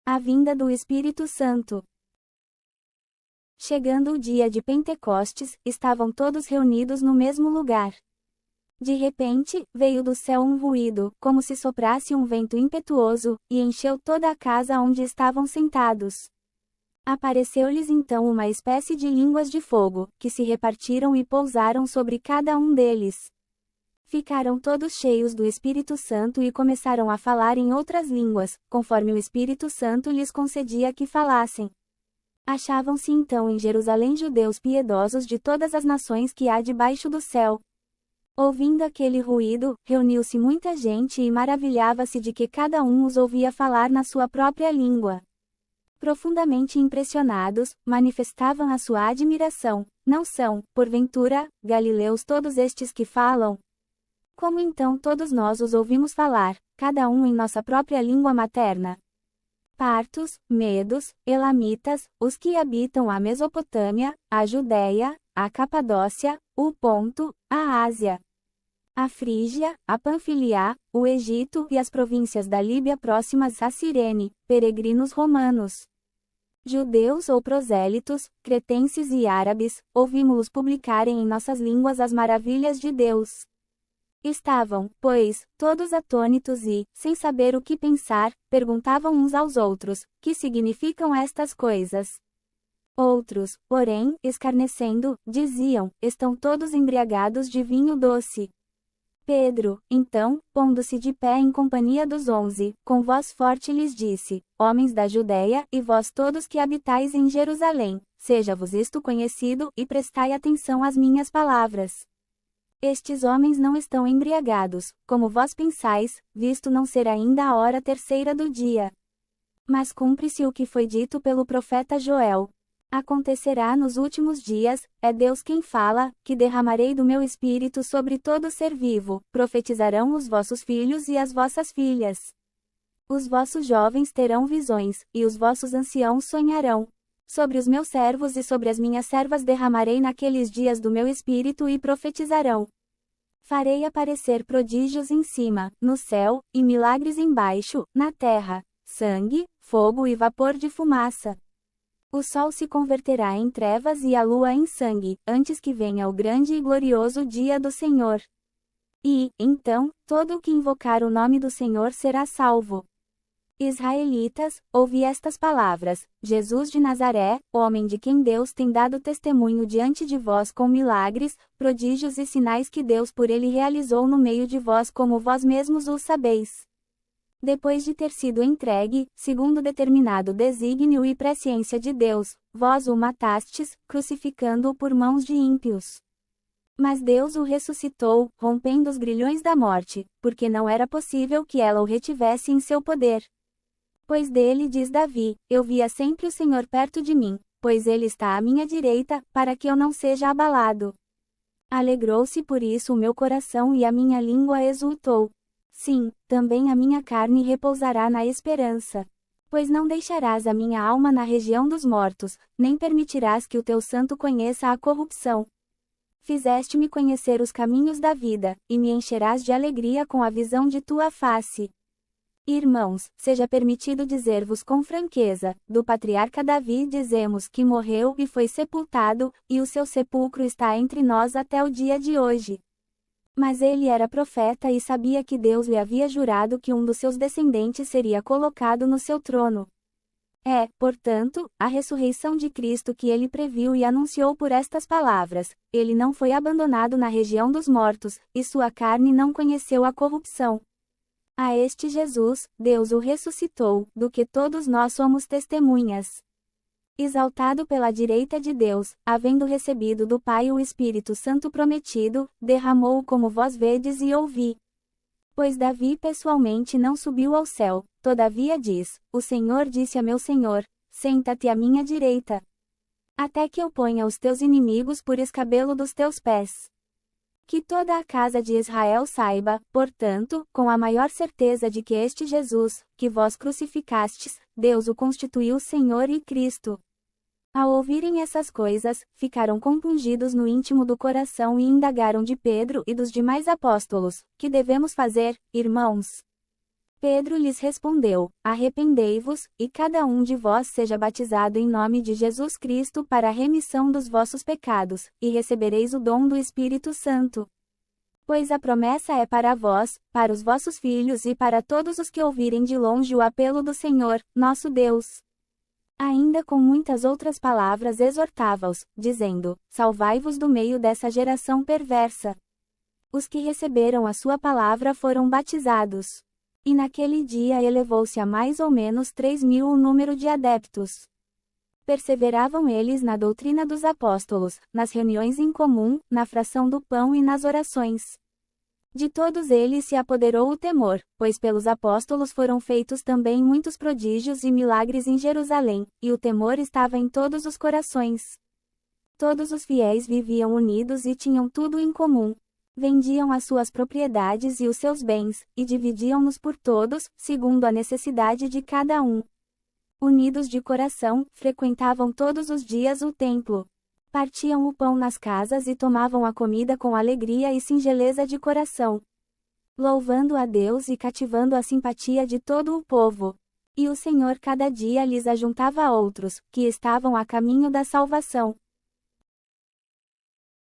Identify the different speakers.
Speaker 1: A vinda do Espírito Santo. Chegando o dia de Pentecostes, estavam todos reunidos no mesmo lugar. De repente, veio do céu um ruído, como se soprasse um vento impetuoso, e encheu toda a casa onde estavam sentados. Apareceu-lhes então uma espécie de línguas de fogo, que se repartiram e pousaram sobre cada um deles. Ficaram todos cheios do Espírito Santo e começaram a falar em outras línguas, conforme o Espírito Santo lhes concedia que falassem. Achavam-se então em Jerusalém judeus piedosos de todas as nações que há debaixo do céu. Ouvindo aquele ruído, reuniu-se muita gente e maravilhava-se de que cada um os ouvia falar na sua própria língua. Profundamente impressionados, manifestavam a sua admiração. Não são, porventura, galileus todos estes que falam? Como então todos nós os ouvimos falar, cada um em nossa própria língua materna? Partos, medos, elamitas, os que habitam a Mesopotâmia, a Judéia, a Capadócia, o Ponto, a Ásia, a Frígia, a Panfilia, o Egito e as províncias da Líbia próximas a Cirene, peregrinos romanos. Judeus ou prosélitos, cretenses e árabes, ouvimos-los publicarem em nossas línguas as maravilhas de Deus. Estavam, pois, todos atônitos e, sem saber o que pensar, perguntavam uns aos outros: que significam estas coisas? Outros, porém, escarnecendo, diziam: estão todos embriagados de vinho doce. Pedro, então, pondo-se de pé em companhia dos 11, com voz forte lhes disse: homens da Judéia, e vós todos que habitais em Jerusalém, seja-vos isto conhecido, e prestai atenção às minhas palavras. Estes homens não estão embriagados, como vós pensais, visto não ser ainda a hora terceira do dia. Mas cumpre-se o que foi dito pelo profeta Joel. Acontecerá nos últimos dias, é Deus quem fala, que derramarei do meu espírito sobre todo ser vivo, profetizarão os vossos filhos e as vossas filhas. Os vossos jovens terão visões, e os vossos anciãos sonharão. Sobre os meus servos e sobre as minhas servas derramarei naqueles dias do meu espírito e profetizarão. Farei aparecer prodígios em cima, no céu, e milagres embaixo, na terra, sangue, fogo e vapor de fumaça. O sol se converterá em trevas e a lua em sangue, antes que venha o grande e glorioso dia do Senhor. E, então, todo o que invocar o nome do Senhor será salvo. Israelitas, ouvi estas palavras: Jesus de Nazaré, homem de quem Deus tem dado testemunho diante de vós com milagres, prodígios e sinais que Deus por ele realizou no meio de vós, como vós mesmos o sabeis. Depois de ter sido entregue, segundo determinado desígnio e presciência de Deus, vós o matastes, crucificando-o por mãos de ímpios. Mas Deus o ressuscitou, rompendo os grilhões da morte, porque não era possível que ela o retivesse em seu poder. Pois dele diz Davi: eu via sempre o Senhor perto de mim, pois ele está à minha direita, para que eu não seja abalado. Alegrou-se por isso o meu coração e a minha língua exultou. Sim, também a minha carne repousará na esperança. Pois não deixarás a minha alma na região dos mortos, nem permitirás que o teu santo conheça a corrupção. Fizeste-me conhecer os caminhos da vida, e me encherás de alegria com a visão de tua face. Irmãos, seja permitido dizer-vos com franqueza: do patriarca Davi dizemos que morreu e foi sepultado, e o seu sepulcro está entre nós até o dia de hoje. Mas ele era profeta e sabia que Deus lhe havia jurado que um dos seus descendentes seria colocado no seu trono. É, portanto, a ressurreição de Cristo que ele previu e anunciou por estas palavras: ele não foi abandonado na região dos mortos, e sua carne não conheceu a corrupção. A este Jesus, Deus o ressuscitou, do que todos nós somos testemunhas. Exaltado pela direita de Deus, havendo recebido do Pai o Espírito Santo prometido, derramou-o como vós vedes e ouvi. Pois Davi pessoalmente não subiu ao céu, todavia diz: o Senhor disse a meu Senhor: senta-te à minha direita, até que eu ponha os teus inimigos por escabelo dos teus pés. Que toda a casa de Israel saiba, portanto, com a maior certeza de que este Jesus, que vós crucificastes, Deus o constituiu Senhor e Cristo. Ao ouvirem essas coisas, ficaram compungidos no íntimo do coração e indagaram de Pedro e dos demais apóstolos: que devemos fazer, irmãos? Pedro lhes respondeu: Arrependei-vos, e cada um de vós seja batizado em nome de Jesus Cristo para a remissão dos vossos pecados, e recebereis o dom do Espírito Santo. Pois a promessa é para vós, para os vossos filhos e para todos os que ouvirem de longe o apelo do Senhor, nosso Deus. Ainda com muitas outras palavras exortava-os, dizendo: Salvai-vos do meio dessa geração perversa. Os que receberam a sua palavra foram batizados. E naquele dia elevou-se a mais ou menos 3.000 o número de adeptos. Perseveravam eles na doutrina dos apóstolos, nas reuniões em comum, na fração do pão e nas orações. De todos eles se apoderou o temor, pois pelos apóstolos foram feitos também muitos prodígios e milagres em Jerusalém, e o temor estava em todos os corações. Todos os fiéis viviam unidos e tinham tudo em comum. Vendiam as suas propriedades e os seus bens, e dividiam-nos por todos, segundo a necessidade de cada um. Unidos de coração, frequentavam todos os dias o templo. Partiam o pão nas casas e tomavam a comida com alegria e singeleza de coração, louvando a Deus e cativando a simpatia de todo o povo. E o Senhor cada dia lhes ajuntava outros, que estavam a caminho da salvação.